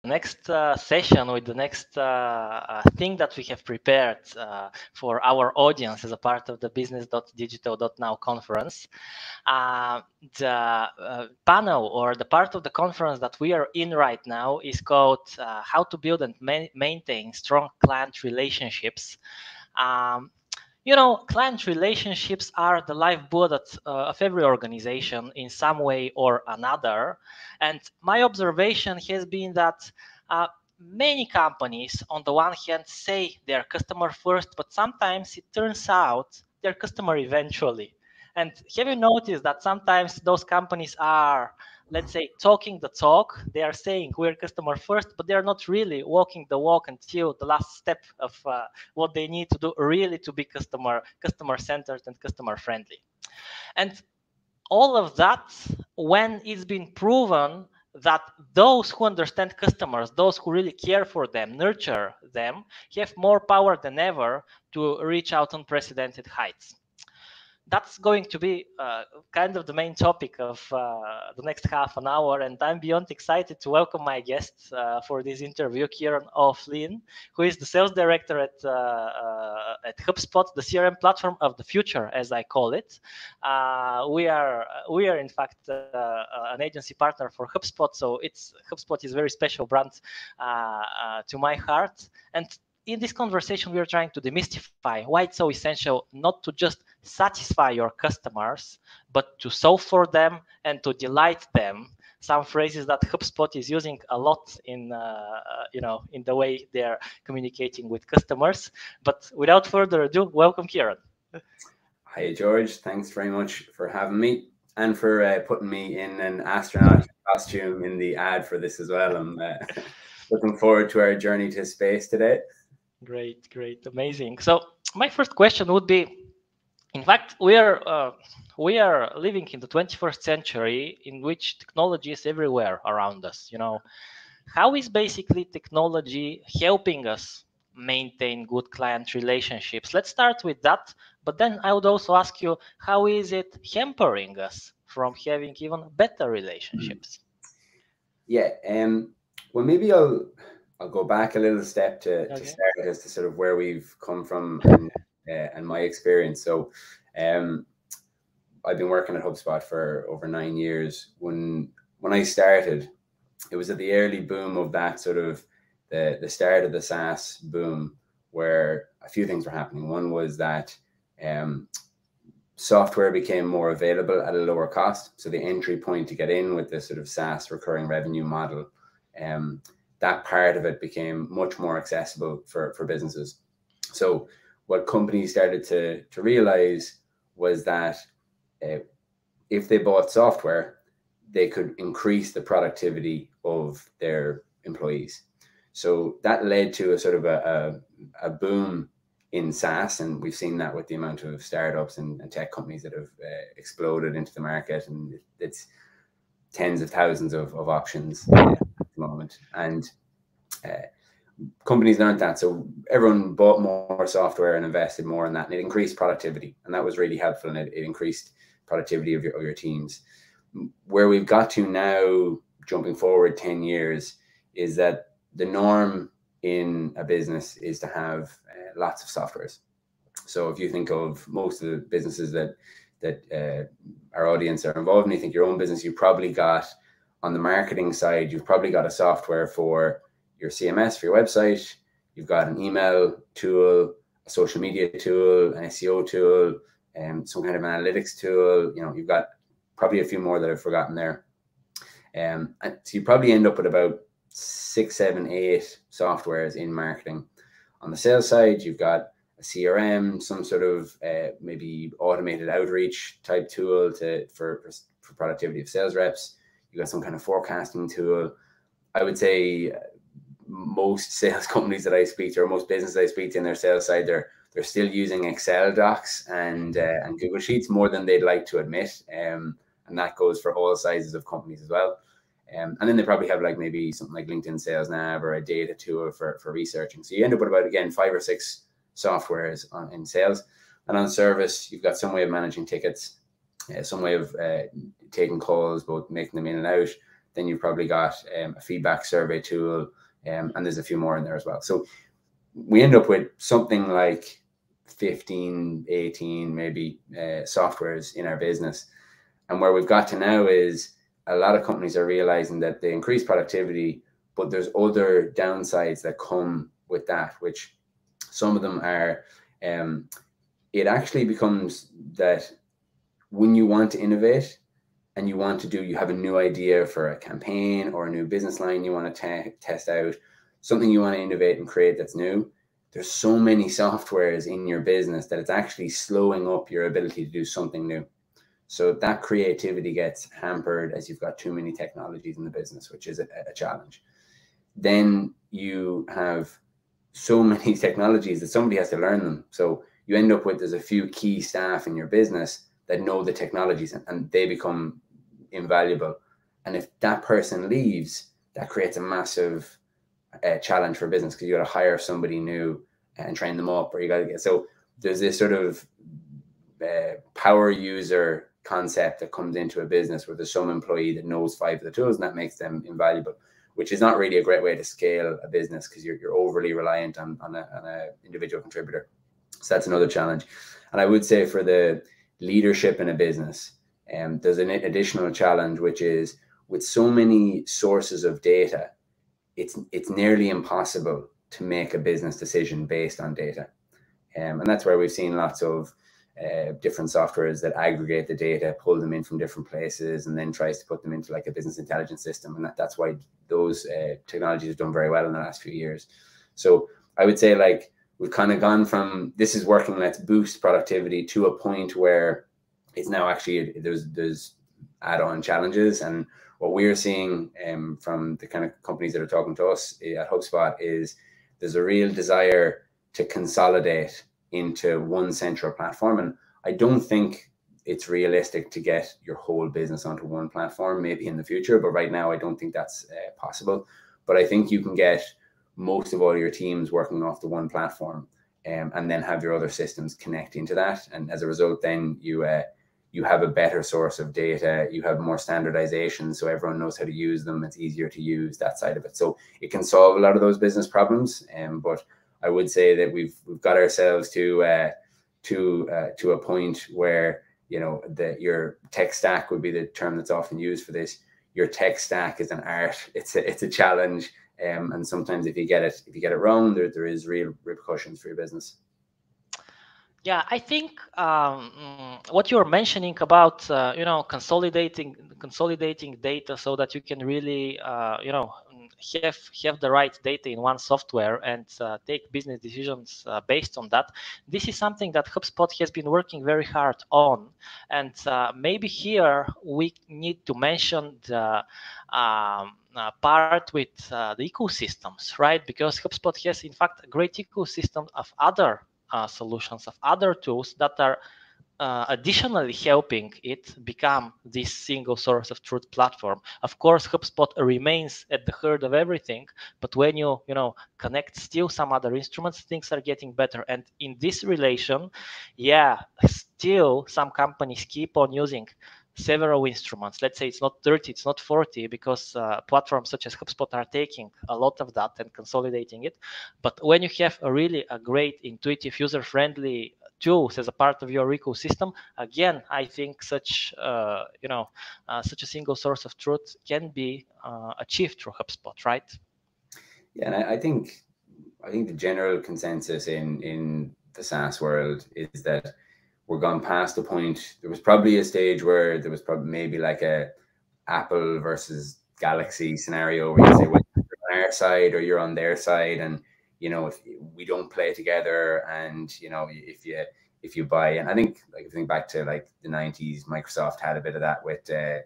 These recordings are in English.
next session, with the next thing that we have prepared for our audience as a part of the Business.Digital.NOW conference. The panel, or the part of the conference that we are in right now, is called How to Build and Maintain Strong Client Relationships. You know, client relationships are the lifeblood of every organization in some way or another. And my observation has been that many companies, on the one hand, say they're customer first, but sometimes it turns out they're customer eventually. And have you noticed that sometimes those companies are, let's say, talking the talk? They are saying we're customer first, but they're not really walking the walk until the last step of what they need to do really to be customer centered and customer friendly. And all of that, when it's been proven that those who understand customers, those who really care for them, nurture them, have more power than ever to reach out unprecedented heights. That's going to be kind of the main topic of the next half an hour, and I'm beyond excited to welcome my guest for this interview, Kieran O'Flynn, who is the sales director at HubSpot, the CRM platform of the future, as I call it. We are in fact an agency partner for HubSpot, so HubSpot is a very special brand to my heart. And in this conversation, we are trying to demystify why it's so essential not to just satisfy your customers, but to solve for them and to delight them. Some phrases that HubSpot is using a lot in, in the way they're communicating with customers. But without further ado, welcome, Kieran. Hi, George. Thanks very much for having me and for putting me in an astronaut costume in the ad for this as well. I'm looking forward to our journey to space today. Great, amazing. So my first question would be, in fact, we are living in the 21st century, in which technology is everywhere around us. You know, how is basically technology helping us maintain good client relationships? Let's start with that. But then I would also ask you, how is it hampering us from having even better relationships? Yeah. Well, maybe I'll go back a little step to start as to sort of where we've come from and my experience. So I've been working at HubSpot for over 9 years. When I started, it was at the early boom of that sort of the start of the SaaS boom, where a few things were happening. One was that software became more available at a lower cost. So the entry point to get in with this sort of SaaS recurring revenue model, that part of it became much more accessible for businesses. So what companies started to realize was that if they bought software, they could increase the productivity of their employees. So that led to a sort of a boom in SaaS, and we've seen that with the amount of startups and tech companies that have exploded into the market, and it's tens of thousands of options at the moment. And companies learned that, so everyone bought more software and invested more in that, and it increased productivity, and that was really helpful, and it increased productivity of your teams. Where we've got to now, jumping forward 10 years, is that the norm in a business is to have lots of softwares. So if you think of most of the businesses that our audience are involved in, you think your own business, you've probably got, on the marketing side, you've probably got a software for your CMS, for your website. You've got an email tool, a social media tool, an SEO tool, and some kind of analytics tool. You know, you've got probably a few more that I've forgotten there. And so you probably end up with about 6, 7, 8 softwares in marketing. On the sales side, you've got a CRM, some sort of maybe automated outreach type tool for productivity of sales reps. You've got some kind of forecasting tool. I would say most sales companies that I speak to, or most businesses I speak to in their sales side, they're still using Excel docs and Google Sheets more than they'd like to admit. And that goes for all sizes of companies as well. And then they probably have like maybe something like LinkedIn Sales Nav or a data tool for researching. So you end up with about, again, 5 or 6 softwares in sales. And on service, you've got some way of managing tickets, some way of taking calls, both making them in and out, Then you've probably got a feedback survey tool, and there's a few more in there as well. So we end up with something like 15, 18 maybe softwares in our business. And where we've got to now is a lot of companies are realizing that they increase productivity, but there's other downsides that come with that, which some of them are, it actually becomes that when you want to innovate and you have a new idea for a campaign or a new business line you want to test out, something you want to innovate and create that's new, there's so many softwares in your business that it's actually slowing up your ability to do something new. So that creativity gets hampered as you've got too many technologies in the business, which is a challenge. Then you have so many technologies that somebody has to learn them. So you end up with, there's a few key staff in your business that know the technologies, and they become invaluable. And if that person leaves, that creates a massive challenge for business, because you got to hire somebody new and train them up, or you got to get, so there's this sort of power user concept that comes into a business where there's some employee that knows 5 of the tools, and that makes them invaluable, which is not really a great way to scale a business, because you're overly reliant on an individual contributor. So that's another challenge. And I would say for the leadership in a business, there's an additional challenge, which is with so many sources of data, it's nearly impossible to make a business decision based on data. And that's where we've seen lots of different softwares that aggregate the data, pull them in from different places, and then tries to put them into like a business intelligence system. And that's why those technologies have done very well in the last few years. So I would say, like, we've kind of gone from this is working, let's boost productivity, to a point where it's now actually there's add-on challenges. And what we're seeing from the kind of companies that are talking to us at HubSpot is there's a real desire to consolidate into one central platform. And I don't think it's realistic to get your whole business onto one platform, maybe in the future, but right now I don't think that's possible. But I think you can get most of all your teams working off the one platform, and then have your other systems connecting to that. And as a result, then you have a better source of data, you have more standardization, so everyone knows how to use them, it's easier to use, that side of it. So it can solve a lot of those business problems, but I would say that we've got ourselves to a point where, you know, your tech stack would be the term that's often used for this. Your tech stack is an art. It's a challenge, and sometimes if you get it wrong, there is real repercussions for your business. Yeah, I think what you're mentioning about consolidating data so that you can really have the right data in one software and take business decisions based on that. This is something that HubSpot has been working very hard on, and maybe here we need to mention the part with the ecosystems, right? Because HubSpot has in fact a great ecosystem of other solutions, of other tools that are additionally helping it become this single source of truth platform. Of course, HubSpot remains at the heart of everything, but when you connect still some other instruments, things are getting better. And in this relation, yeah, still some companies keep on using several instruments. Let's say it's not 30, it's not 40, because platforms such as HubSpot are taking a lot of that and consolidating it. But when you have a great, intuitive, user-friendly tools as a part of your ecosystem, again, I think such such a single source of truth can be achieved through HubSpot, right? Yeah, and I think the general consensus in the SaaS world is that we're gone past the point. There was probably a stage where there was probably maybe like a Apple versus Galaxy scenario where you say, well, you're on our side or you're on their side, and if we don't play together, and if you buy, and I think, like, if you think back to like the 90s, Microsoft had a bit of that with the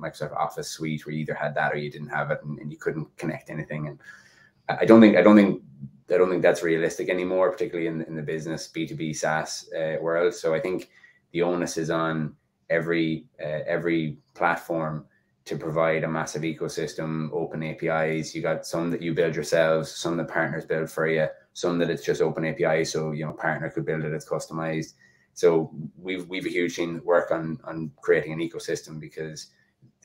Microsoft Office suite, where you either had that or you didn't have it, and you couldn't connect anything. And I don't think that's realistic anymore, particularly in the business B2B SaaS world. So I think the onus is on every platform to provide a massive ecosystem, open APIs. You got some that you build yourselves, some that partners build for you, some that it's just open API, so partner could build it, it's customized. So we've a huge team that work on creating an ecosystem, because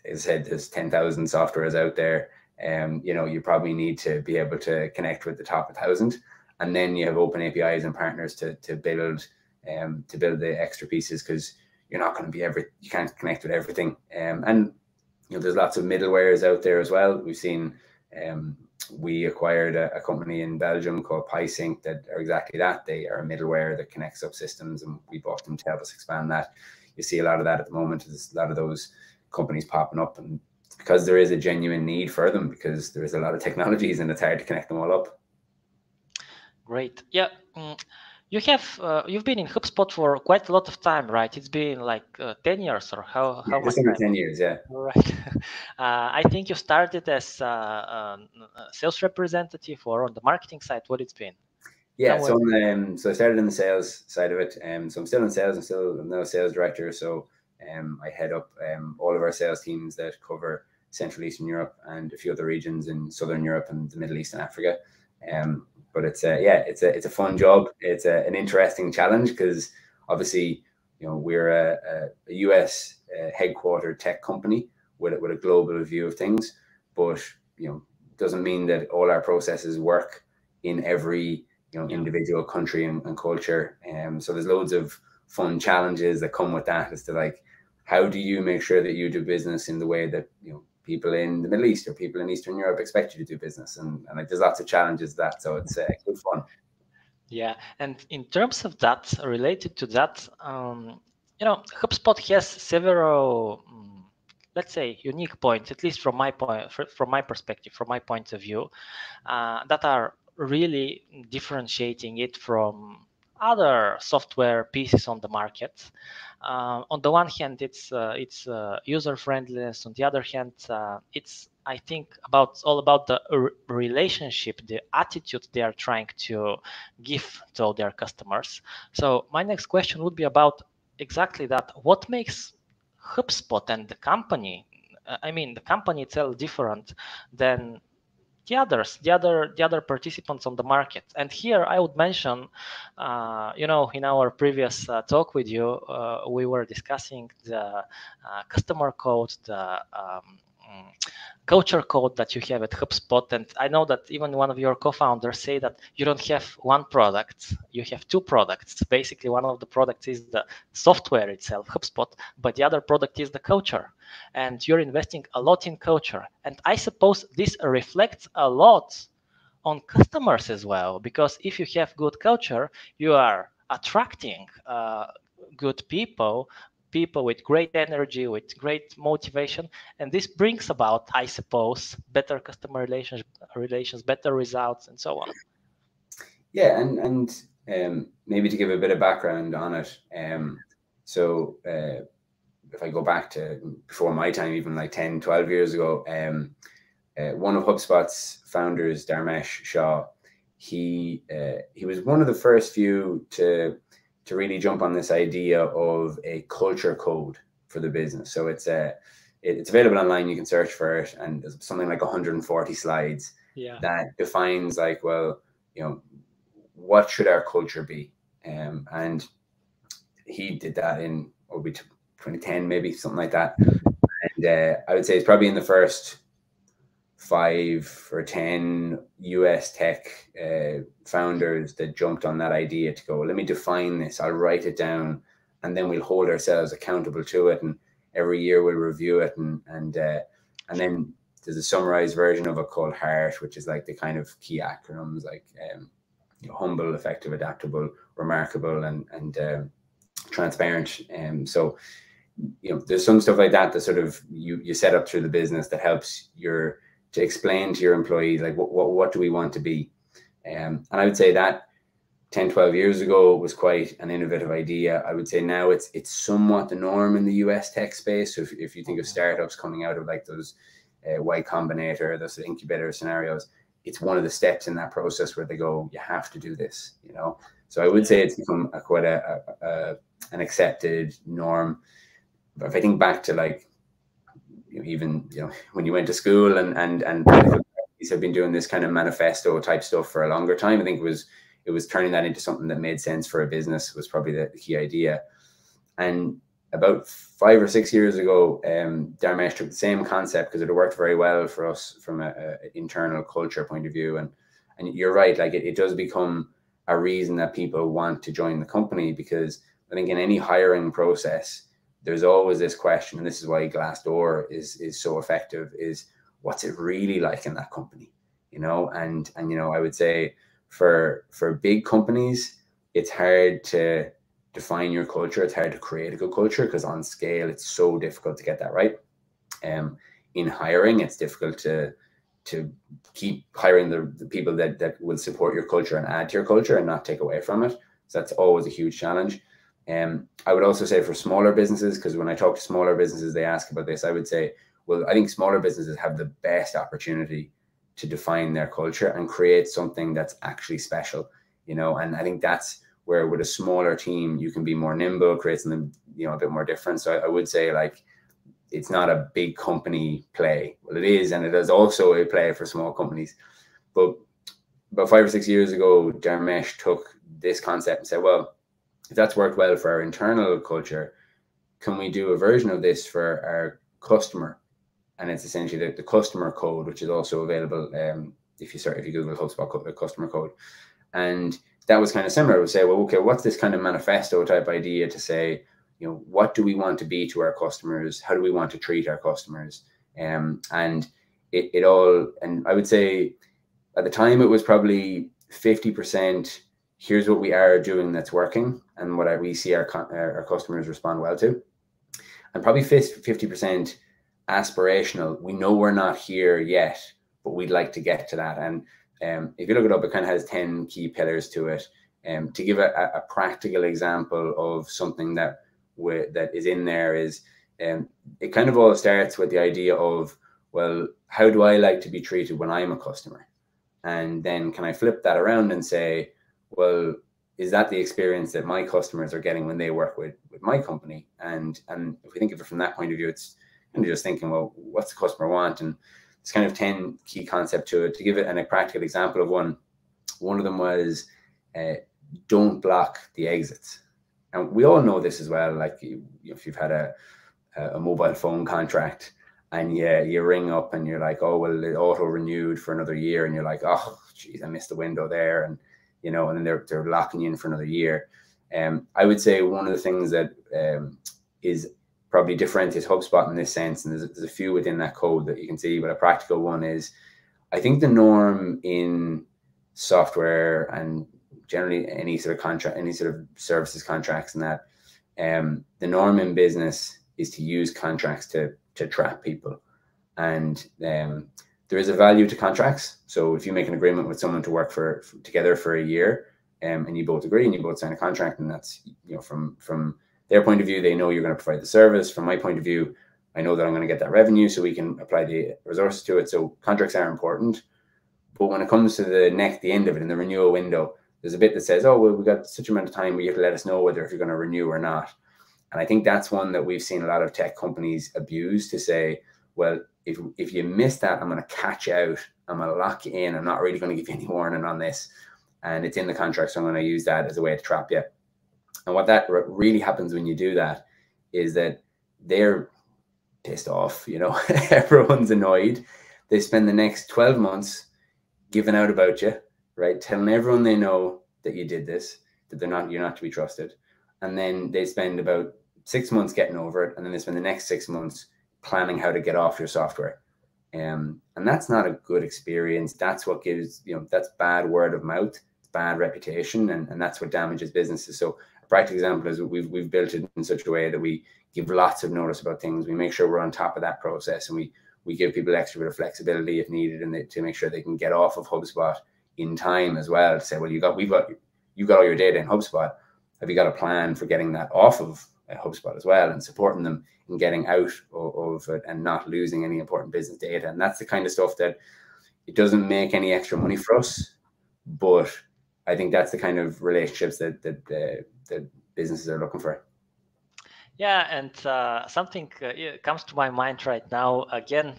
as I said, there's 10,000 softwares out there. You know, you probably need to be able to connect with the top 1,000, and then you have open APIs and partners to build the extra pieces, because you're not going to be you can't connect with everything. And you know, there's lots of middlewares out there as well. We've seen, we acquired a company in Belgium called PySync that are exactly that. They are a middleware that connects up systems, and we bought them to help us expand that. You see a lot of that at the moment. There's a lot of those companies popping up, and because there is a genuine need for them, because there is a lot of technologies and it's hard to connect them all up. Great. Yeah. You have you've been in HubSpot for quite a lot of time, right? It's been like 10 years, or how much Just under time? 10 years, yeah. All right. I think you started as a sales representative or on the marketing side. What it's been? Yeah, so I started in the sales side of it. So I'm still in sales. I'm now a sales director. So I head up all of our sales teams that cover Central Eastern Europe and a few other regions in Southern Europe and the Middle East and Africa. But it's a fun job. It's an interesting challenge, because obviously, you know, we're a US headquartered tech company with a global view of things, but you know, doesn't mean that all our processes work in every individual country and culture. So there's loads of fun challenges that come with that, as to like, how do you make sure that you do business in the way that, you know, people in the Middle East or people in Eastern Europe expect you to do business, and like, there's lots of challenges that, so it's good fun. Yeah, and in terms of that, related to that, you know, HubSpot has several, let's say, unique points, at least from my perspective, from my point of view, that are really differentiating it from other software pieces on the market. On the one hand, it's user friendliness. On the other hand, it's, I think, all about the relationship, the attitude they are trying to give to their customers. So my next question would be about exactly that. What makes HubSpot and the company, I mean, the company itself, different than the other participants on the market? And here I would mention, you know, in our previous talk with you, we were discussing the customer code, the culture code that you have at HubSpot. And I know that even one of your co-founders say that you don't have one product, you have two products. Basically, one of the products is the software itself, HubSpot, but the other product is the culture. And you're investing a lot in culture. And I suppose this reflects a lot on customers as well, because if you have good culture, you are attracting good people with great energy, with great motivation, and this brings about, I suppose, better customer relations, better results, and so on. Yeah, and maybe to give a bit of background on it, so if I go back to before my time, even like 10, 12 years ago, one of HubSpot's founders, Dharmesh Shah, he was one of the first few to really jump on this idea of a culture code for the business. So it's available online. You can search for it, and there's something like 140 slides that defines, like, well, you know, what should our culture be? And he did that in 2010, maybe something like that. And I would say it's probably in the first 5 or 10 US tech founders that jumped on that idea to go, let me define this, I'll write it down, and then we'll hold ourselves accountable to it, and every year we'll review it, and then there's a summarized version of it called HEART, which is like the kind of key acronyms, like humble, effective, adaptable, remarkable, and transparent. So, you know, there's some stuff like that that sort of you set up through the business that helps to explain to your employees, like, what do we want to be? And I would say that 10, 12 years ago was quite an innovative idea. I would say now it's somewhat the norm in the US tech space. So if you think of startups coming out of like those Y Combinator, those incubator scenarios, it's one of the steps in that process where they go, you have to do this, you know? So I would say it's become quite an accepted norm. But if I think back to, like, even, you know, when you went to school and companies have been doing this kind of manifesto type stuff for a longer time, I think it was turning that into something that made sense for a business was probably the key idea. And about 5 or 6 years ago, Dharmesh took the same concept because it worked very well for us from a internal culture point of view. And you're right, like it does become a reason that people want to join the company, because I think in any hiring process, there's always this question, and this is why Glassdoor is so effective, is what's it really like in that company? And I would say for big companies, it's hard to define your culture. It's hard to create a good culture because on scale, it's so difficult to get that right. In hiring, it's difficult to keep hiring the people that will support your culture and add to your culture and not take away from it. So that's always a huge challenge. I would also say for smaller businesses, because when I talk to smaller businesses, they ask about this, I would say, well, I think smaller businesses have the best opportunity to define their culture and create something that's actually special, and I think that's where with a smaller team, you can be more nimble, create something, a bit more different. So I would say, like, it's not a big company play. Well, it is, and it is also a play for small companies. But about 5 or 6 years ago, Dharmesh took this concept and said, well, if that's worked well for our internal culture, can we do a version of this for our customer? And it's essentially the customer code, which is also available if you Google HubSpot customer code. And that was kind of similar. I would say, well, okay, what's this kind of manifesto type idea to say, what do we want to be to our customers? How do we want to treat our customers? And it all, and I would say at the time it was probably 50%. Here's what we are doing that's working and what we see our customers respond well to. And probably 50% aspirational. We know we're not here yet, but we'd like to get to that. And if you look it up, it kind of has 10 key pillars to it. To give a practical example of something that is in there is, it kind of all starts with the idea of, well, how do I like to be treated when I'm a customer? And then can I flip that around and say, well, is that the experience that my customers are getting when they work with my company? And if we think of it from that point of view, it's kind of just thinking, well, what's the customer want? And it's kind of 10 key concept to it. To give it a practical example of one of them was, don't block the exits. And we all know this as well. Like if you've had a mobile phone contract and you ring up and you're like, oh, well, it auto renewed for another year. And you're like, oh, geez, I missed the window there. And, and then they're locking you in for another year. I would say one of the things that is probably differentiates HubSpot in this sense, and there's a few within that code that you can see, but a practical one is, I think the norm in software and generally any sort of contract, any sort of services contracts, and that the norm in business is to use contracts to trap people. And there is a value to contracts. So if you make an agreement with someone to work together for a year, and you both agree and you both sign a contract, and that's, from their point of view, they know you're going to provide the service. From my point of view, I know that I'm going to get that revenue, so we can apply the resources to it. So contracts are important. But when it comes to the end of it, in the renewal window, there's a bit that says, oh, well, we've got such amount of time where you have to let us know whether if you're going to renew or not. And I think that's one that we've seen a lot of tech companies abuse, to say, well, if you miss that, I'm going to catch out. I'm going to lock you in. I'm not really going to give you any warning on this. And it's in the contract, so I'm going to use that as a way to trap you. And what that really happens when you do that is that they're pissed off, everyone's annoyed. They spend the next 12 months giving out about you, right? Telling everyone they know that you did this, that you're not to be trusted. And then they spend about 6 months getting over it. And then they spend the next 6 months planning how to get off your software. And that's not a good experience. That's what gives, that's bad word of mouth, it's bad reputation. And that's what damages businesses. So a practical example is we've built it in such a way that we give lots of notice about things. We make sure we're on top of that process, and we give people extra bit of flexibility if needed, and to make sure they can get off of HubSpot in time as well. To say, well, you got all your data in HubSpot. Have you got a plan for getting that off of HubSpot as well, and supporting them in getting out of it and not losing any important business data? And that's the kind of stuff that it doesn't make any extra money for us, but I think that's the kind of relationships that businesses are looking for. Yeah, and something comes to my mind right now. Again,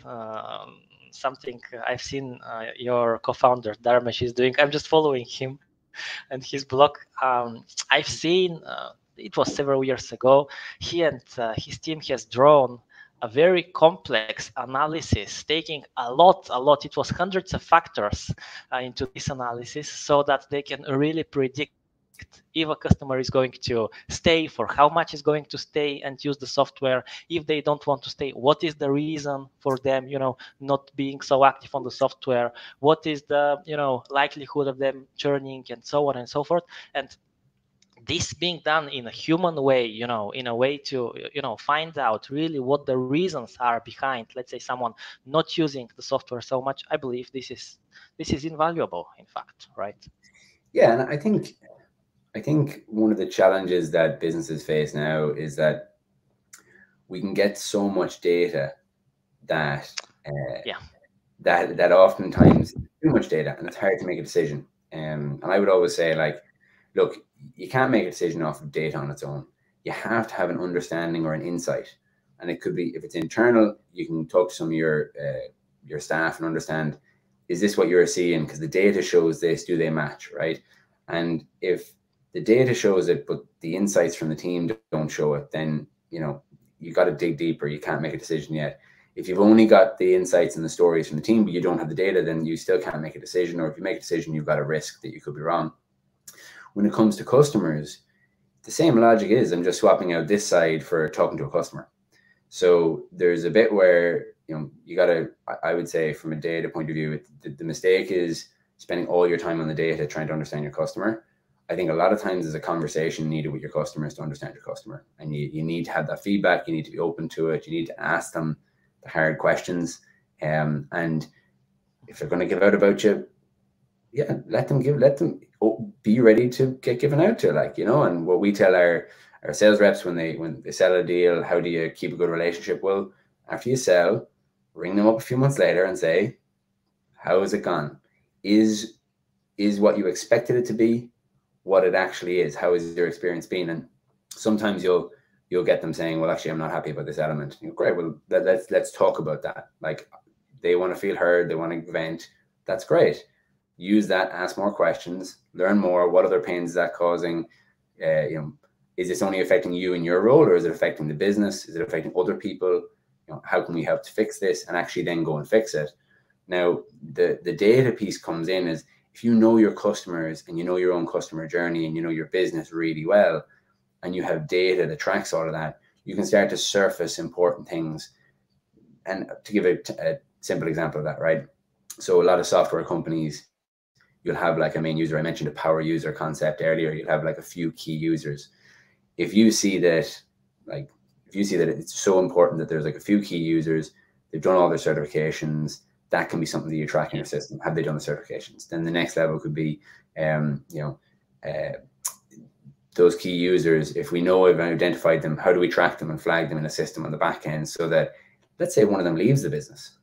something I've seen your co-founder Dharmesh is doing. I'm just following him and his blog. I've seen it was several years ago. He and his team has drawn a very complex analysis, taking a lot. It was hundreds of factors into this analysis, so that they can really predict if a customer is going to stay, for how much is going to stay and use the software. If they don't want to stay, what is the reason for them, not being so active on the software? What is the, likelihood of them churning, and so on and so forth. And this being done in a human way, in a way to, find out really what the reasons are behind, let's say, someone not using the software so much. I believe this is invaluable, in fact, right? Yeah, and I think one of the challenges that businesses face now is that we can get so much data that that oftentimes too much data, and it's hard to make a decision. And I would always say, like, look, you can't make a decision off of data on its own. You have to have an understanding or an insight, and it could be, if it's internal, you can talk to some of your staff and understand, is this what you're seeing? Because the data shows this, do they match, right? And if the data shows it, but the insights from the team don't show it, then you got to dig deeper. You can't make a decision yet. If you've only got the insights and the stories from the team, but you don't have the data, then you still can't make a decision. Or if you make a decision, you've got a risk that you could be wrong. When it comes to customers, the same logic is, I'm just swapping out this side for talking to a customer. So there's a bit where, you got to, I would say, from a data point of view, the mistake is spending all your time on the data trying to understand your customer. I think a lot of times there's a conversation needed with your customers to understand your customer. And you need to have that feedback. You need to be open to it. You need to ask them the hard questions. And if they're going to give out about you, yeah, let them be ready to get given out to, and what we tell our sales reps when they sell a deal, how do you keep a good relationship? Well, after you sell, ring them up a few months later and say, how has it gone? Is what you expected it to be what it actually is? How has your experience been? And sometimes you'll get them saying, well, actually, I'm not happy about this element. Great, well, let's talk about that. Like, they want to feel heard, they want to vent. That's great. Use that, ask more questions, learn more. What other pains is that causing? Is this only affecting you in your role, or is it affecting the business? Is it affecting other people? How can we help to fix this? And actually then go and fix it. Now, the data piece comes in is, if you know your customers and you know your own customer journey and you know your business really well, and you have data that tracks all of that, you can start to surface important things. And to give a simple example of that, right? So a lot of software companies, you'll have like a main user. I mentioned a power user concept earlier. You'll have like a few key users. If you see that it's so important that there's like a few key users, they've done all their certifications, that can be something that you track in your system. Have they done the certifications? Then the next level could be, those key users, if we know we've identified them, how do we track them and flag them in a system on the back end, so that, let's say one of them leaves the business,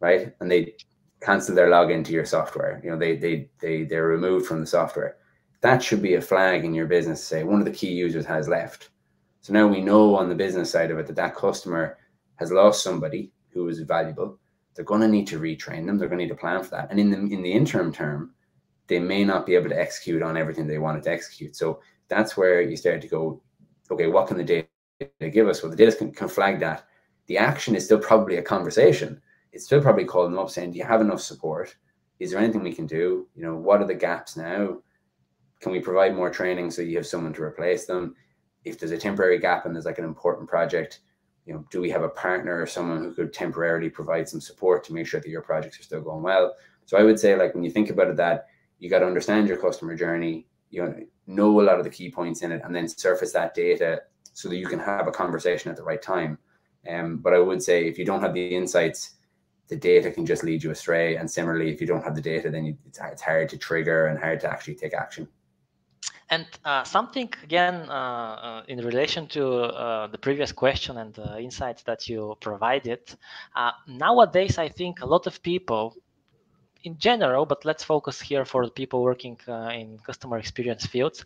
right? And they cancel their login to your software. They're removed from the software. That should be a flag in your business to say one of the key users has left. So now we know on the business side of it that customer has lost somebody who was valuable. They're going to need to retrain them. They're going to need to plan for that. And in the interim term, they may not be able to execute on everything they wanted to execute. So that's where you start to go, okay, what can the data give us? Well, the data can flag that. The action is still probably a conversation. It's still probably calling them up saying, do you have enough support? Is there anything we can do? What are the gaps now? Can we provide more training so you have someone to replace them? If there's a temporary gap and there's like an important project, do we have a partner or someone who could temporarily provide some support to make sure that your projects are still going well? So I would say, like, when you think about it, that you got to understand your customer journey, know a lot of the key points in it, and then surface that data so that you can have a conversation at the right time. But I would say, if you don't have the insights, the data can just lead you astray. And similarly, if you don't have the data, then it's hard to trigger and hard to actually take action. And something, again, in relation to the previous question and the insights that you provided, nowadays, I think a lot of people in general, but let's focus here for the people working in customer experience fields,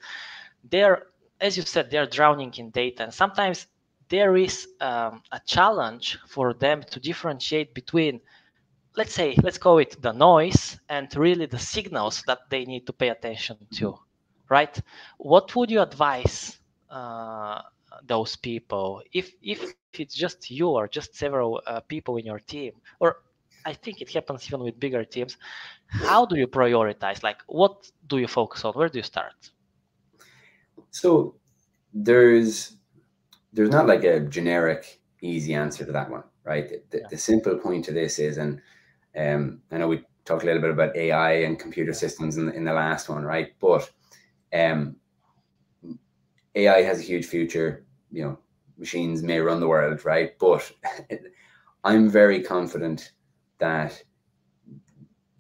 they're, as you said, they're drowning in data. And sometimes there is a challenge for them to differentiate between, let's call it the noise, and really the signals that they need to pay attention to, right? What would you advise those people? If it's just you or just several people in your team, or I think it happens even with bigger teams, how do you prioritize? Like, what do you focus on? Where do you start? So there's not like a generic easy answer to that one, right? The simple point to this is, and I know we talked a little bit about AI and computer systems in the last one, right? But AI has a huge future. Machines may run the world, right? But I'm very confident that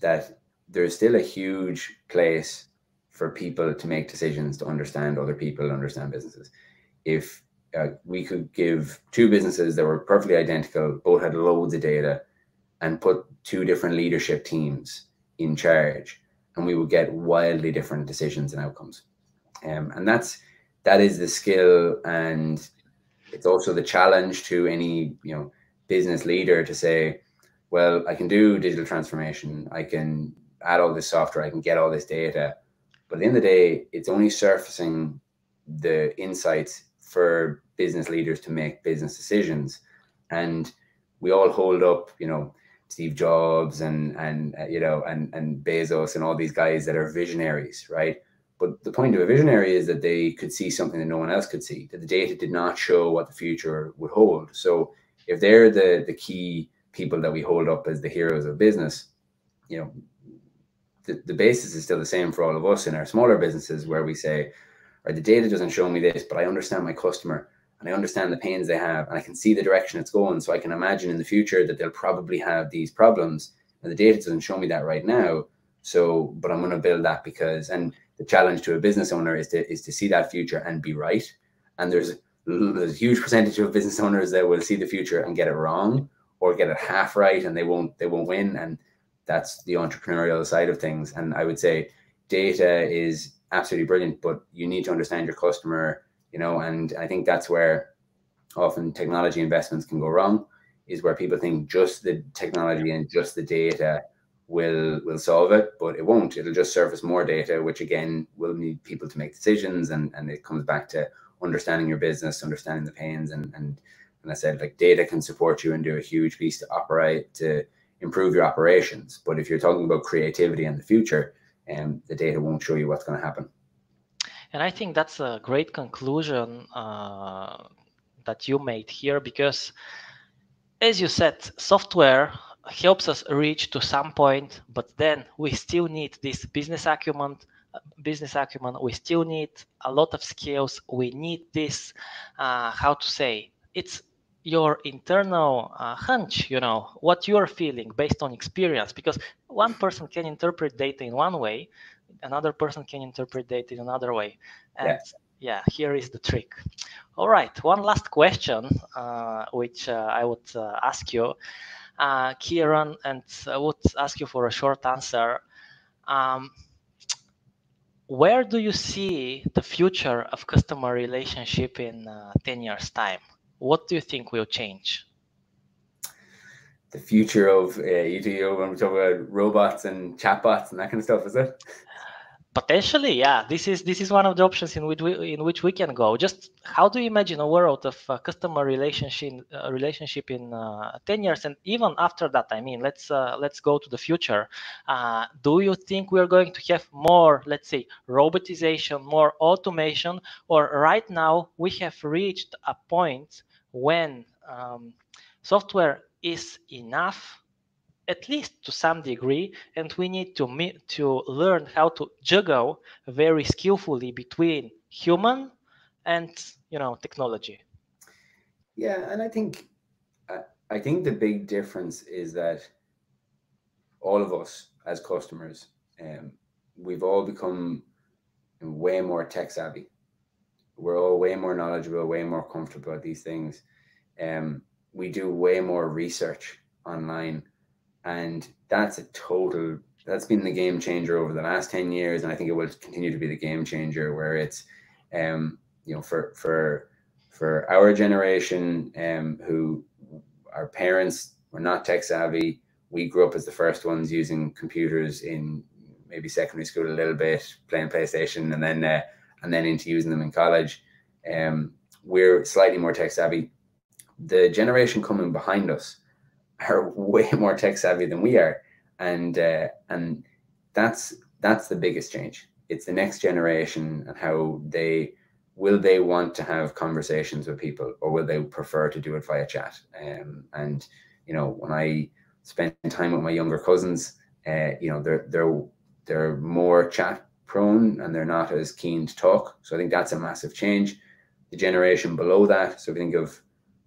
there's still a huge place for people to make decisions, to understand other people, understand businesses. If we could give two businesses that were perfectly identical, both had loads of data, and put two different leadership teams in charge, and we would get wildly different decisions and outcomes. And that is the skill, and it's also the challenge to any business leader to say, well, I can do digital transformation, I can add all this software, I can get all this data, but at the end of the day, it's only surfacing the insights for business leaders to make business decisions. And we all hold up, Steve Jobs and Bezos and all these guys that are visionaries, right? But the point of a visionary is that they could see something that no one else could see, that the data did not show what the future would hold. So if they're the key people that we hold up as the heroes of business, the basis is still the same for all of us in our smaller businesses, where we say, or the data doesn't show me this, but I understand my customer and I understand the pains they have, and I can see the direction it's going. So I can imagine in the future that they'll probably have these problems, and the data doesn't show me that right now. So, but I'm going to build that because, and the challenge to a business owner is to see that future and be right. And there's a huge percentage of business owners that will see the future and get it wrong, or get it half right, and they won't win. And that's the entrepreneurial side of things. And I would say data is absolutely brilliant, but you need to understand your customer, and I think that's where often technology investments can go wrong, is where people think just the technology and just the data will solve it, but it won't. It'll just surface more data, which again will need people to make decisions, and it comes back to understanding your business, understanding the pains, and I said, like, data can support you and do a huge piece to improve your operations. But if you're talking about creativity and the future, the data won't show you what's going to happen. And I think that's a great conclusion that you made here, because as you said, software helps us reach to some point, but then we still need this business acumen. We still need a lot of skills. We need this, how to say, it's your internal hunch, what you're feeling based on experience, because one person can interpret data in one way, another person can interpret data in another way. And here is the trick. All right, one last question, which I would ask you, Kieran, and I would ask you for a short answer. Where do you see the future of customer relationship in 10 years' time? What do you think will change? The future of ETO, when we talk about robots and chatbots and that kind of stuff, is it? Potentially, yeah. This is one of the options in which we can go. Just how do you imagine a world of customer relationship in 10 years, and even after that? I mean, let's go to the future. Do you think we are going to have more, let's say, robotization, more automation, or right now we have reached a point when software is enough, at least to some degree, and we need to learn how to juggle very skillfully between human and technology? Yeah, and I think the big difference is that all of us as customers, we've all become way more tech savvy. We're all way more knowledgeable, way more comfortable at these things. We do way more research online, and that's been the game changer over the last 10 years, and I think it will continue to be the game changer, where it's for our generation, who our parents were not tech savvy. We grew up as the first ones using computers in maybe secondary school a little bit, playing PlayStation, and then into using them in college. We're slightly more tech savvy. The generation coming behind us are way more tech savvy than we are, and that's the biggest change. It's the next generation and how they want to have conversations with people, or will they prefer to do it via chat? And when I spend time with my younger cousins, they're more chat prone and they're not as keen to talk. So I think that's a massive change. The generation below that, so if you think of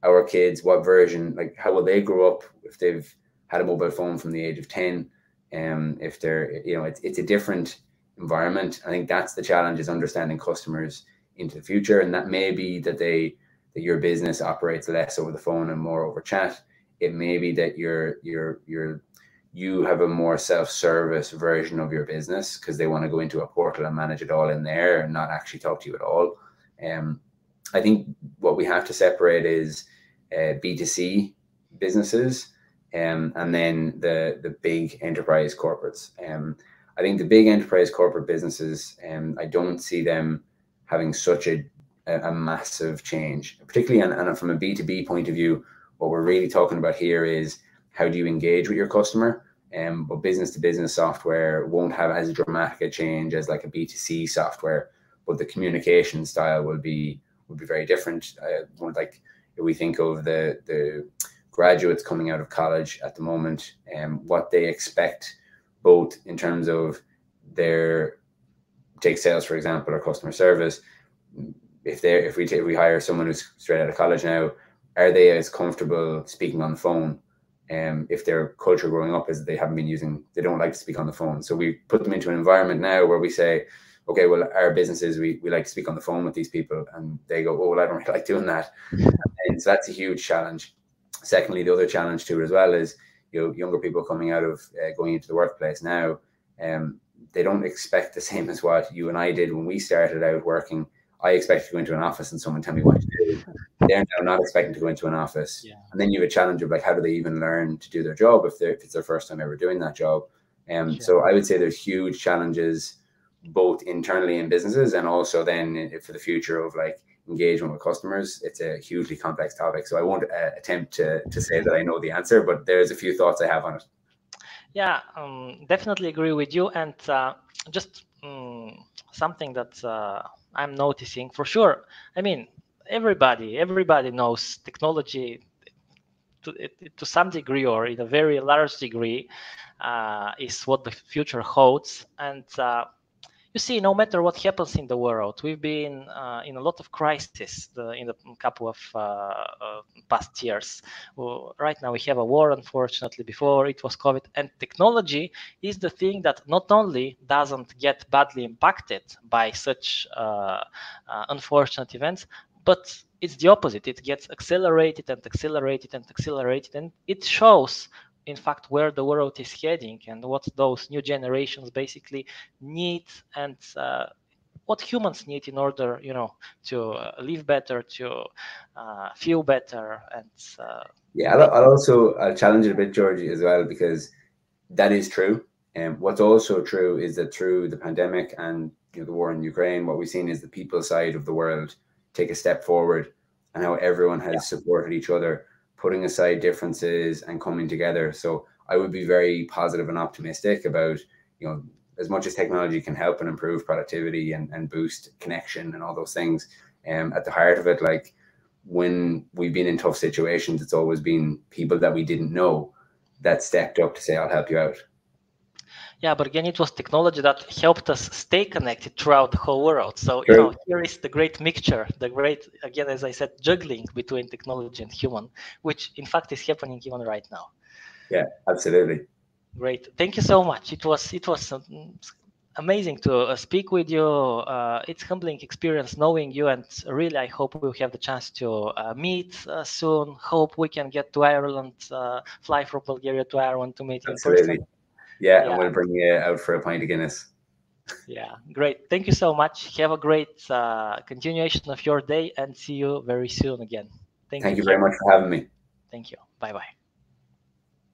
our kids, what version, like how will they grow up if they've had a mobile phone from the age of 10? If they're, it's a different environment. I think that's the challenge, is understanding customers into the future. And that may be that your business operates less over the phone and more over chat. It may be that you have a more self-service version of your business because they want to go into a portal and manage it all in there and not actually talk to you at all. I think what we have to separate is B2C businesses and then the big enterprise corporates. I think the big enterprise corporate businesses, I don't see them having such a massive change, particularly and from a B2B point of view. What we're really talking about here is how do you engage with your customer? But business to business software won't have as dramatic a change as like a B2C software, but the communication style will be very different. Like if we think of the graduates coming out of college at the moment, what they expect, both in terms of take sales, for example, or customer service. If we hire someone who's straight out of college now, are they as comfortable speaking on the phone? If their culture growing up is they don't like to speak on the phone. So we put them into an environment now where we say, okay, well, our businesses, we like to speak on the phone with these people, and they go, oh, well, I don't really like doing that. And so that's a huge challenge. Secondly, the other challenge to it as well is, younger people coming out of going into the workplace now, they don't expect the same as what you and I did when we started out working. I expected to go into an office and someone tell me what to do. They're now not expecting to go into an office. Yeah. And then you have a challenge of like, how do they even learn to do their job if it's their first time ever doing that job? So I would say there's huge challenges both internally in businesses and also then for the future of like engagement with customers. It's a hugely complex topic. So I won't attempt to say that I know the answer, but there's a few thoughts I have on it. Yeah, definitely agree with you. And just something that I'm noticing for sure. I mean, everybody knows technology to some degree, or in a very large degree, is what the future holds. And you see, no matter what happens in the world, we've been in a lot of crises in the couple of past years. Well, right now we have a war, unfortunately. Before it was COVID, and technology is the thing that not only doesn't get badly impacted by such unfortunate events, but it's the opposite. It gets accelerated and accelerated and accelerated, and it shows, in fact, where the world is heading and what those new generations basically need, and what humans need in order, to live better, to feel better. And yeah, I'll challenge it a bit, Georgie, as well, because that is true. And what's also true is that through the pandemic and the war in Ukraine, what we've seen is the people side of the world take a step forward, and how everyone has supported each other, putting aside differences and coming together. So I would be very positive and optimistic about, as much as technology can help and improve productivity and boost connection and all those things, at the heart of it, like when we've been in tough situations, it's always been people that we didn't know that stepped up to say, I'll help you out. Yeah, but again, it was technology that helped us stay connected throughout the whole world. So, here is the great mixture, the great, again, as I said, juggling between technology and human, which in fact is happening even right now. Yeah, absolutely. Great. Thank you so much. It was amazing to speak with you. It's humbling experience knowing you, and really I hope we'll have the chance to meet soon. Hope we can get to Ireland, fly from Bulgaria to Ireland to meet in person. Yeah, and we'll bring you out for a pint of Guinness. Yeah, great. Thank you so much. Have a great continuation of your day, and see you very soon again. Thank you very much for having me. Thank you. Bye-bye.